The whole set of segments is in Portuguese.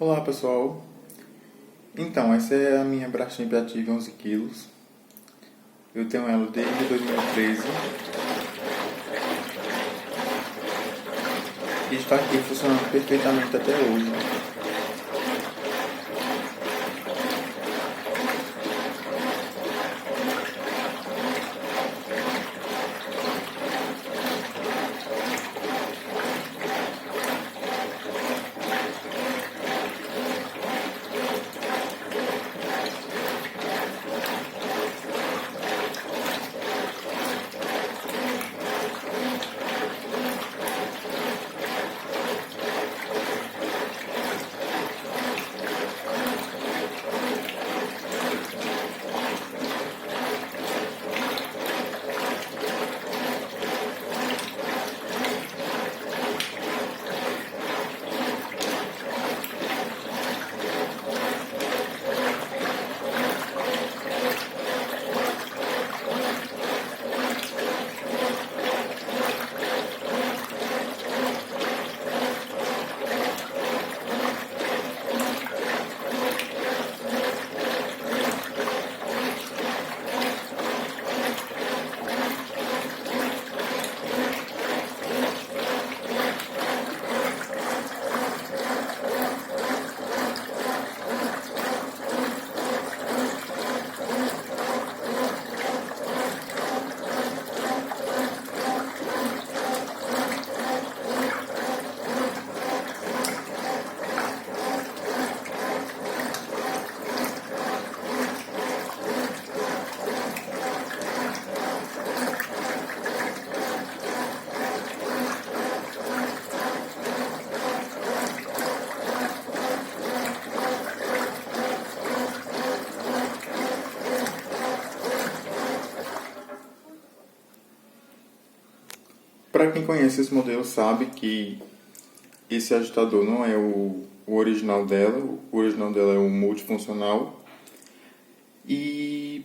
Olá pessoal, então essa é a minha Brastemp Active 11 quilos. Eu tenho ela desde 2013 e está aqui funcionando perfeitamente até hoje. Para quem conhece esse modelo sabe que esse agitador não é o original dela. O original dela é o multifuncional. E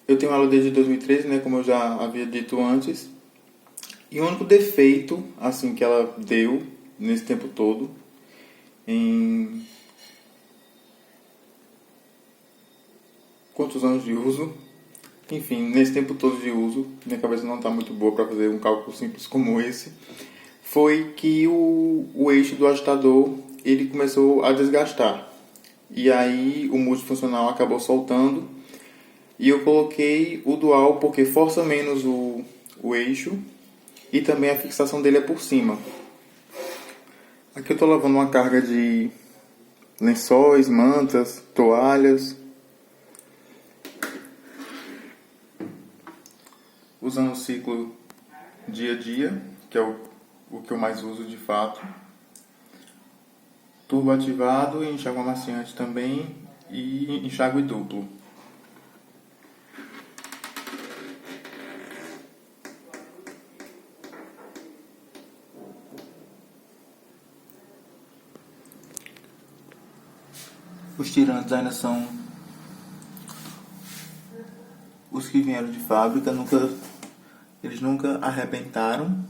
eu tenho ela desde 2013, né, como eu já havia dito antes. E o único defeito assim que ela deu nesse tempo todo, em quantos anos de uso? Enfim, nesse tempo todo de uso, minha cabeça não está muito boa para fazer um cálculo simples como esse, foi que o eixo do agitador ele começou a desgastar. E aí o multifuncional acabou soltando e eu coloquei o dual porque força menos o eixo e também a fixação dele é por cima. Aqui eu estou lavando uma carga de lençóis, mantas, toalhas, usando o ciclo dia a dia, que é o que eu mais uso de fato. Turbo ativado, enxágue amaciante também e enxágue duplo. Os tirantes ainda são os que vieram de fábrica, eles nunca arrebentaram.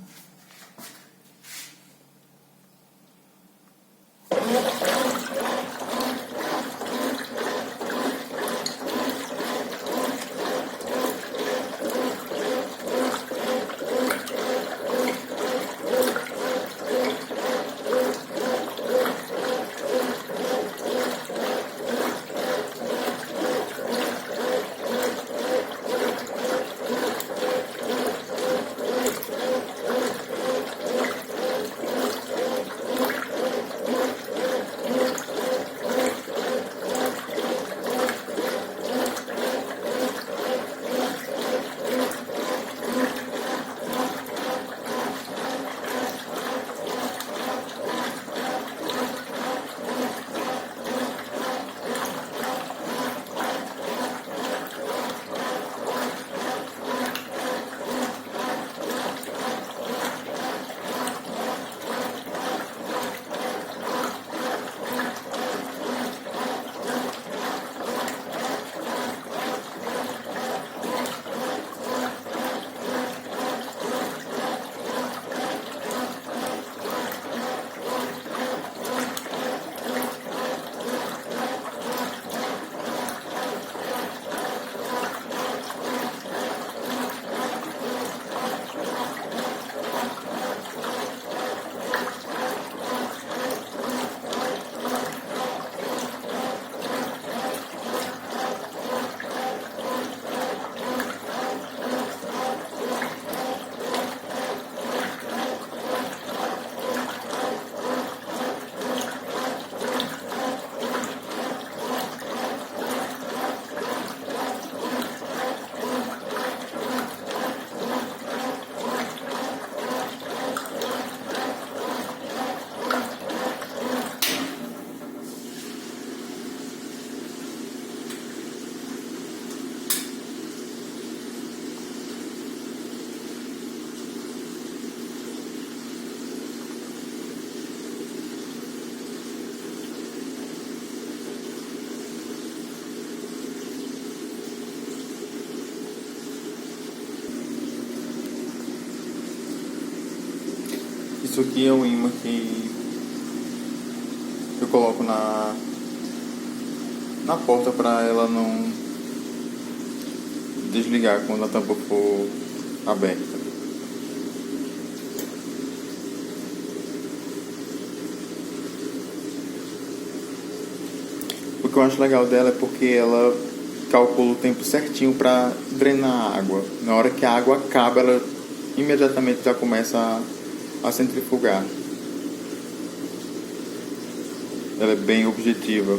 Isso aqui é o imã que eu coloco na porta para ela não desligar quando a tampa for aberta. O que eu acho legal dela é porque ela calcula o tempo certinho para drenar a água. Na hora que a água acaba, ela imediatamente já começa a centrifugar. Ela é bem objetiva.